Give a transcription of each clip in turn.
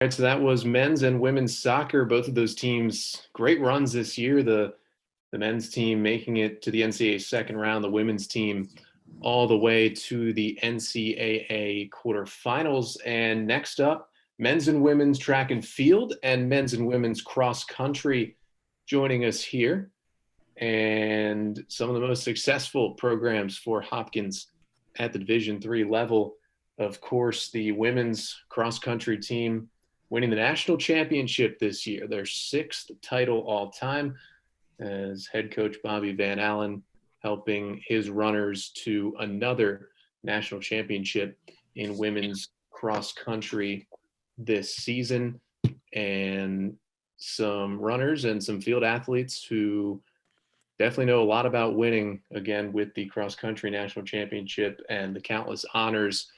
Right, so that was men's and women's soccer. Both of those teams, great runs this year. The men's team making it to the NCAA second round, the women's team all the way to the NCAA quarterfinals. And next up, men's and women's track and field and men's and women's cross country joining us here. And some of the most successful programs for Hopkins at the Division III level. Of course, the women's cross country team winning the national championship this year, their sixth title all time, as head coach Bobby Van Allen helping his runners to another national championship in women's cross country this season. And some runners and some field athletes who definitely know a lot about winning, again, with the cross country national championship and the countless honors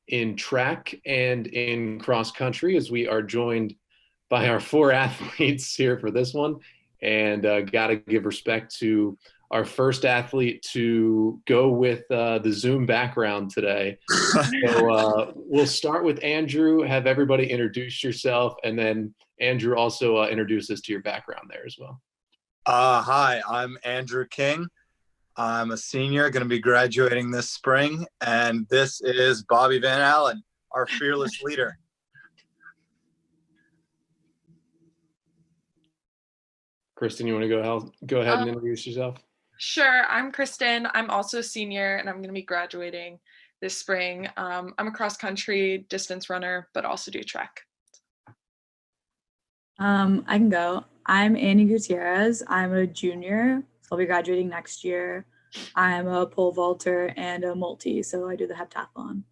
in track and in cross country, as we are joined by our four athletes here for this one. And got to give respect to our first athlete to go with the Zoom background today. So we'll start with Andrew, have everybody introduce yourself, and then Andrew also introduce us to your background there as well. Hi, I'm Andrew King. I'm a senior, going to be graduating this spring, and this is Bobby Van Allen, our fearless leader. Kristin, you want to go ahead and introduce yourself? Sure. I'm Kristin. I'm also a senior, and I'm going to be graduating this spring. I'm a cross-country distance runner, but also do track. I can go. I'm Annie Gutierrez. I'm a junior, so I'll be graduating next year. I'm a pole vaulter and a multi, so I do the heptathlon.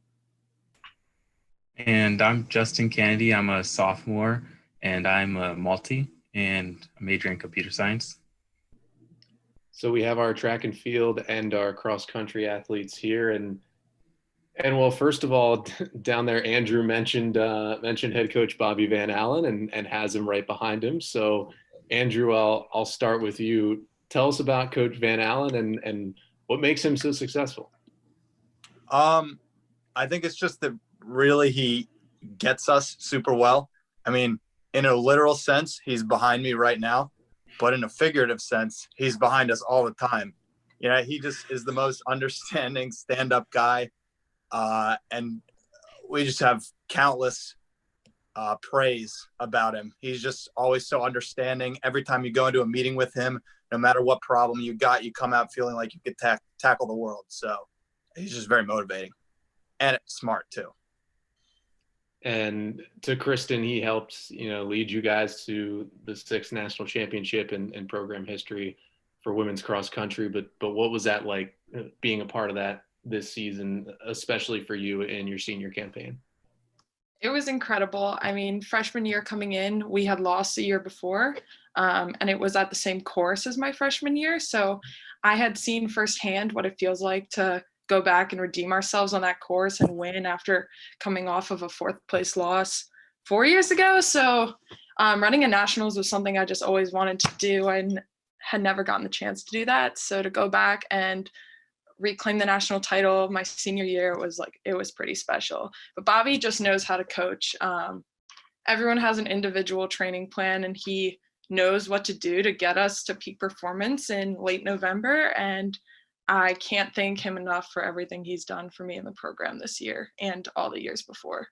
And I'm Justin Canedy. I'm a sophomore, and I'm a multi, and a major in computer science. So we have our track and field and our cross country athletes here, and well, first of all, down there, Andrew mentioned head coach Bobby Van Allen and has him right behind him. So, Andrew, I'll start with you. Tell us about Coach Van Allen and what makes him so successful. I think it's just that really he gets us super well. I mean, in a literal sense, he's behind me right now, but in a figurative sense, he's behind us all the time. You know, he just is the most understanding stand-up guy. And we just have countless praise about him. He's just always so understanding. Every time you go into a meeting with him, no matter what problem you got, you come out feeling like you could tackle the world. So he's just very motivating and smart too. And to Kristin, he helped, lead you guys to the sixth national championship in program history for women's cross country. But what was that like being a part of that this season, especially for you in your senior campaign? It was incredible. I mean, freshman year coming in, we had lost the year before, and it was at the same course as my freshman year. So I had seen firsthand what it feels like to go back and redeem ourselves on that course and win after coming off of a fourth place loss 4 years ago. So running a nationals was something I just always wanted to do and had never gotten the chance to do that. So to go back and reclaim the national title my senior year it was pretty special. But Bobby just knows how to coach. Everyone has an individual training plan, and he knows what to do to get us to peak performance in late November. And I can't thank him enough for everything he's done for me in the program this year and all the years before.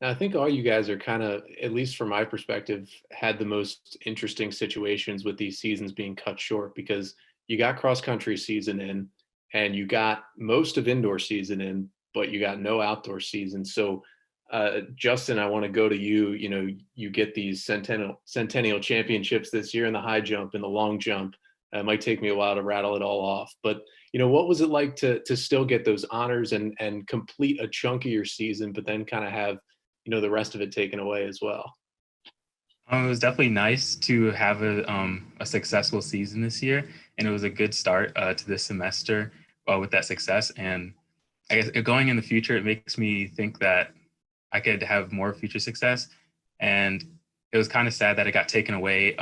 Now, I think all you guys are kind of, at least from my perspective, had the most interesting situations with these seasons being cut short, because you got cross country season in and you got most of indoor season in, but you got no outdoor season. So Justin, I want to go to you. You get these centennial championships this year in the high jump and the long jump. It might take me a while to rattle it all off, but what was it like to still get those honors and complete a chunk of your season, but then kind of have, the rest of it taken away as well? It was definitely nice to have a successful season this year, and it was a good start to this semester with that success. And I guess going in the future, it makes me think that I could have more future success. And it was kind of sad that it got taken away,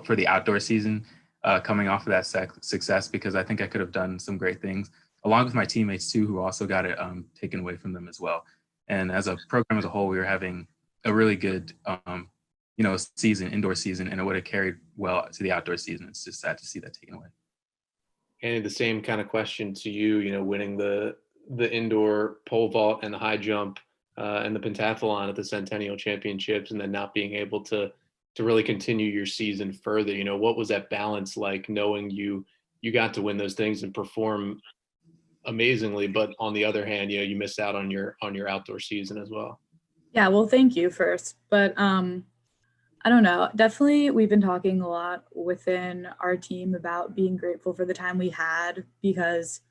for the outdoor season coming off of that success, because I think I could have done some great things along with my teammates too, who also got it taken away from them as well. And as a program as a whole, we were having a really good, indoor season, and it would have carried well to the outdoor season. It's just sad to see that taken away. And the same kind of question to you, winning the indoor pole vault and the high jump and the pentathlon at the Centennial Championships, and then not being able to really continue your season further. What was that balance like, knowing you got to win those things and perform amazingly, but on the other hand, you missed out on your outdoor season as well? Yeah, well, thank you first. But I don't know. Definitely, we've been talking a lot within our team about being grateful for the time we had, because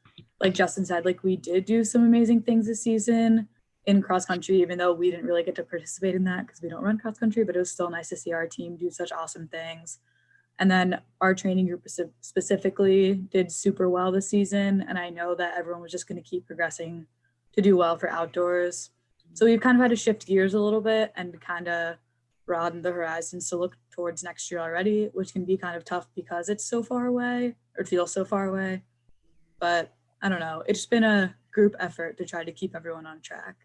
like Justin said, like we did do some amazing things this season in cross country, even though we didn't really get to participate in that because we don't run cross country, but it was still nice to see our team do such awesome things. And then our training group specifically did super well this season. And I know that everyone was just going to keep progressing to do well for outdoors. So we've kind of had to shift gears a little bit and kind of broaden the horizons to look towards next year already, which can be kind of tough because it's so far away, or it feels so far away. But I don't know. It's been a group effort to try to keep everyone on track.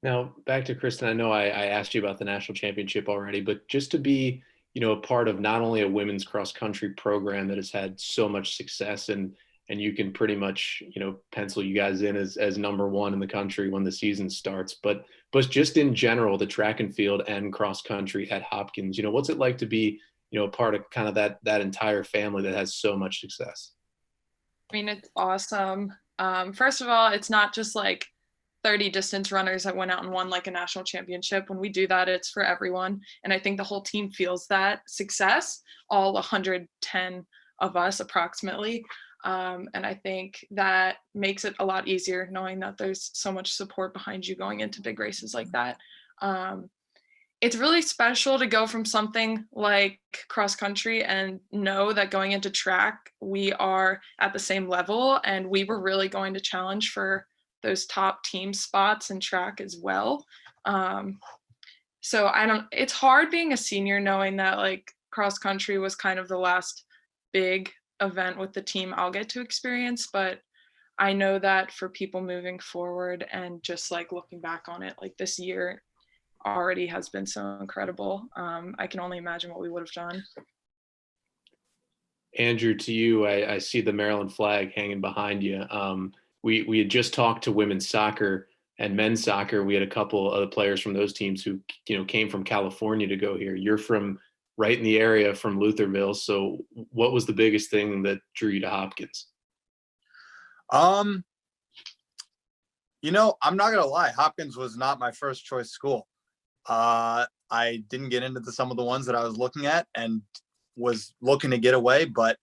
Now, back to Kristin. I know I asked you about the national championship already, but just to be, a part of not only a women's cross country program that has had so much success, and you can pretty much, pencil you guys in as number one in the country when the season starts, but just in general, the track and field and cross country at Hopkins, what's it like to be, a part of kind of that entire family that has so much success? I mean, it's awesome. First of all, it's not just like 30 distance runners that went out and won like a national championship. When we do that, it's for everyone. And I think the whole team feels that success, all 110 of us approximately. And I think that makes it a lot easier knowing that there's so much support behind you going into big races like that. It's really special to go from something like cross country and know that going into track, we are at the same level, and we were really going to challenge for those top team spots in track as well. So it's hard being a senior knowing that like cross country was kind of the last big event with the team I'll get to experience, but I know that for people moving forward and just like looking back on it, like this year already has been so incredible. I can only imagine what we would have done. Andrew, to you, I see the Maryland flag hanging behind you. We had just talked to women's soccer and men's soccer. We had a couple of players from those teams who, came from California to go here. You're from right in the area from Lutherville. So what was the biggest thing that drew you to Hopkins? I'm not going to lie. Hopkins was not my first choice school. I didn't get into some of the ones that I was looking at and was looking to get away, but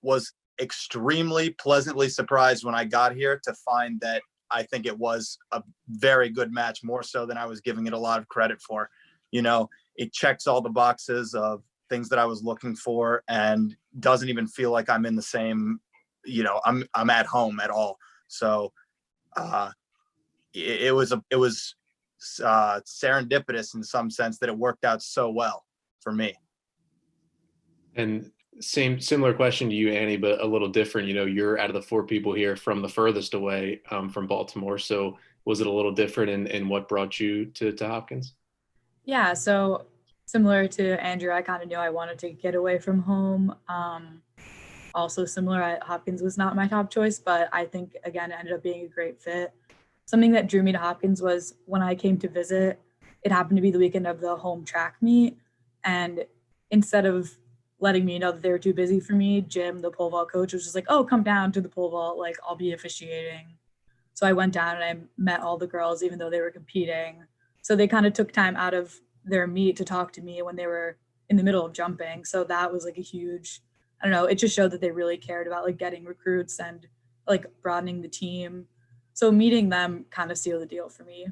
was extremely pleasantly surprised when I got here to find that I think it was a very good match, more so than I was giving it a lot of credit for. It checks all the boxes of things that I was looking for and doesn't even feel like I'm in the same, I'm at home at all. So it was serendipitous in some sense that it worked out so well for me. And similar question to you, Annie, but a little different. You're out of the four people here from the furthest away from Baltimore. So was it a little different in what brought you to Hopkins? Yeah, so similar to Andrew, I kind of knew I wanted to get away from home. Also similar, Hopkins was not my top choice, but I think, again, it ended up being a great fit. Something that drew me to Hopkins was when I came to visit, it happened to be the weekend of the home track meet. And instead of letting me know that they were too busy for me, Jim, the pole vault coach, was just like, oh, come down to the pole vault, like I'll be officiating. So I went down and I met all the girls, even though they were competing. So they kind of took time out of their meet to talk to me when they were in the middle of jumping. So that was like a huge, I don't know, it just showed that they really cared about like getting recruits and like broadening the team. So meeting them kind of sealed the deal for me.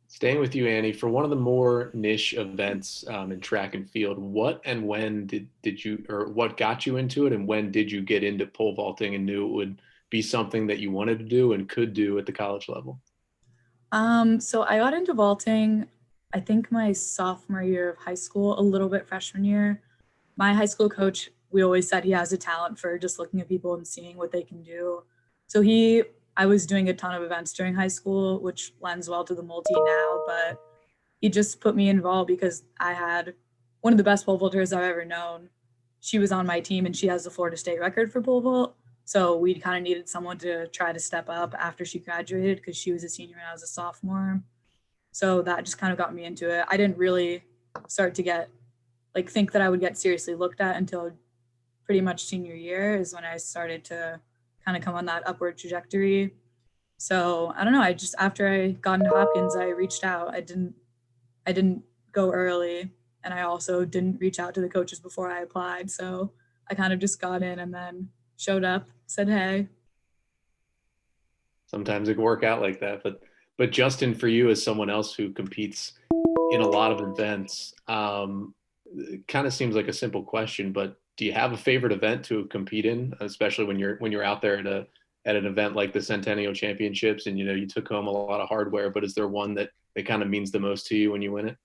Staying with you, Annie, for one of the more niche events in track and field, what and when did you, or what got you into it, and when did you get into pole vaulting and knew it would be something that you wanted to do and could do at the college level? So I got into vaulting, I think my sophomore year of high school, a little bit freshman year. My high school coach, we always said he has a talent for just looking at people and seeing what they can do. So he I was doing a ton of events during high school, which lends well to the multi now, but he just put me involved because I had one of the best pole vaulters I've ever known. She was on my team and she has the Florida State record for pole vault. So we kind of needed someone to try to step up after she graduated because she was a senior and I was a sophomore. So that just kind of got me into it. I didn't really start to think that I would get seriously looked at until pretty much senior year is when I started to kind of come on that upward trajectory. So I don't know. After I got into Hopkins, I reached out. I didn't go early, and I also didn't reach out to the coaches before I applied. So I kind of just got in and then showed up, said hey. Sometimes it can work out like that, but Justin, for you as someone else who competes in a lot of events, it kind of seems like a simple question, but do you have a favorite event to compete in, especially when you're out there at an event like the Centennial Championships and you took home a lot of hardware, but is there one that kind of means the most to you when you win it?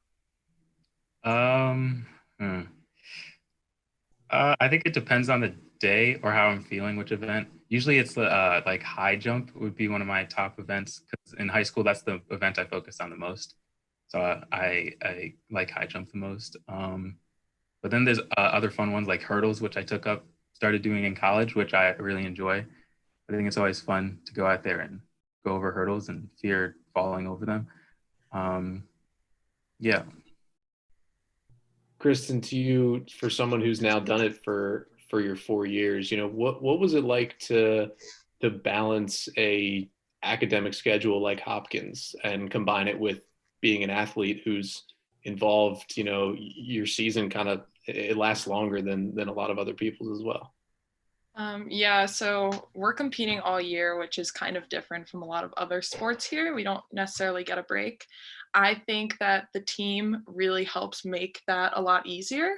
I think it depends on the day or how I'm feeling, which event. Usually it's like high jump would be one of my top events because in high school, that's the event I focused on the most. So I like high jump the most. But then there's other fun ones like hurdles, which I started doing in college, which I really enjoy. I think it's always fun to go out there and go over hurdles and fear falling over them. Yeah. Kristin, to you, for someone who's now done it for your 4 years, what was it like to balance a academic schedule like Hopkins and combine it with being an athlete who's involved, your season it lasts longer than a lot of other people's as well? Yeah, so we're competing all year, which is kind of different from a lot of other sports here. We don't necessarily get a break. I think that the team really helps make that a lot easier.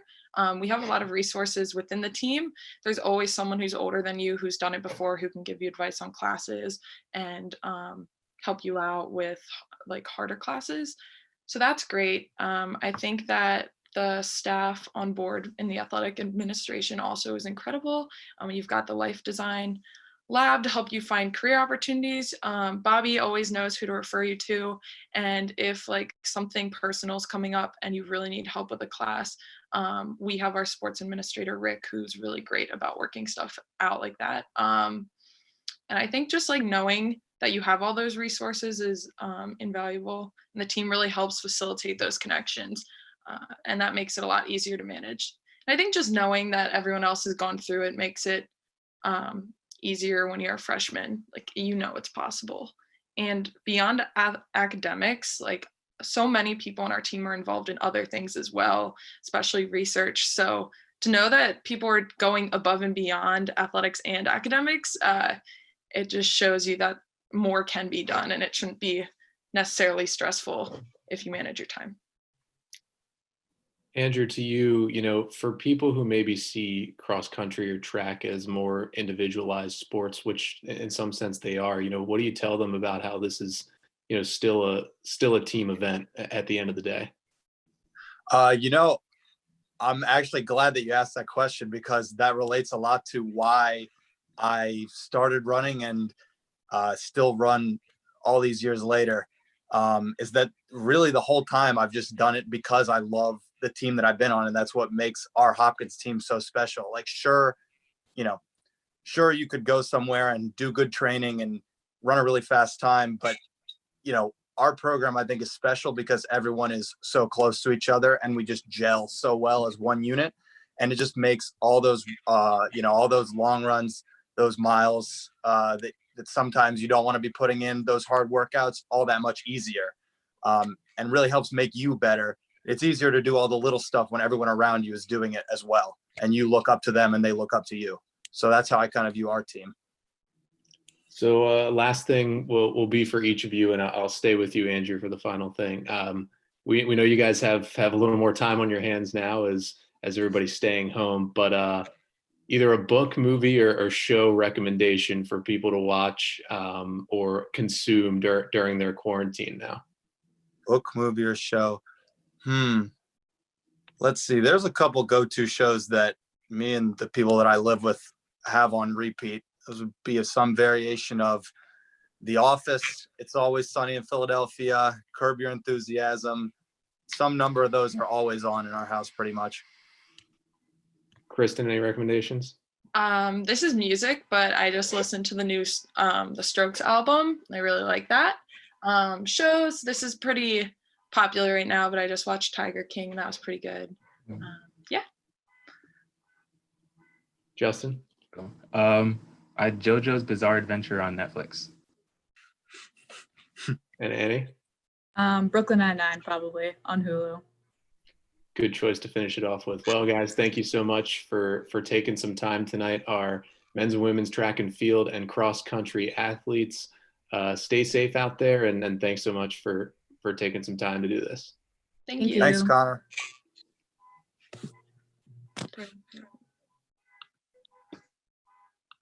We have a lot of resources within the team. There's always someone who's older than you, who's done it before, who can give you advice on classes and help you out with like harder classes. So that's great. I think that the staff on board in the athletic administration also is incredible. You've got the life design lab to help you find career opportunities. Bobby always knows who to refer you to. And if like something personal is coming up and you really need help with a class, we have our sports administrator, Rick, who's really great about working stuff out like that. And I think just like knowing that you have all those resources is invaluable. And the team really helps facilitate those connections. And that makes it a lot easier to manage. And I think just knowing that everyone else has gone through it makes it easier when you're a freshman. Like, it's possible. And beyond academics, like so many people on our team are involved in other things as well, especially research. So to know that people are going above and beyond athletics and academics, it just shows you that more can be done and it shouldn't be necessarily stressful if you manage your time. Andrew, to you, for people who maybe see cross country or track as more individualized sports, which in some sense they are, what do you tell them about how this is, still a team event at the end of the day? I'm actually glad that you asked that question because that relates a lot to why I started running and still run all these years later. Is that really the whole time I've just done it because I love the team that I've been on. And that's what makes our Hopkins team so special. Like, sure, you could go somewhere and do good training and run a really fast time. But, our program, I think, is special because everyone is so close to each other and we just gel so well as one unit. And it just makes all those, all those long runs, those miles that sometimes you don't want to be putting in, those hard workouts, all that much easier, and really helps make you better. It's easier to do all the little stuff when everyone around you is doing it as well. And you look up to them and they look up to you. So that's how I kind of view our team. So last thing will be for each of you, and I'll stay with you, Andrew, for the final thing. We know you guys have a little more time on your hands now as everybody's staying home, but either a book, movie, or show recommendation for people to watch or consume during their quarantine now. Book, movie, or show. Let's see. There's a couple go-to shows that me and the people that I live with have on repeat. Those would be some variation of The Office, It's Always Sunny in Philadelphia, Curb Your Enthusiasm. Some number of those are always on in our house pretty much. Kristin, any recommendations? This is music, but I just listened to the new The Strokes album. I really like that. Shows, this is pretty popular right now, but I just watched Tiger King and that was pretty good. Yeah. Justin? Cool. I JoJo's Bizarre Adventure on Netflix. And Annie? Brooklyn Nine-Nine probably on Hulu. Good choice to finish it off with. Well, guys, thank you so much for taking some time tonight. Our men's and women's track and field and cross country athletes, stay safe out there, and thanks so much for taking some time to do this. Thank you. Thanks, Connor.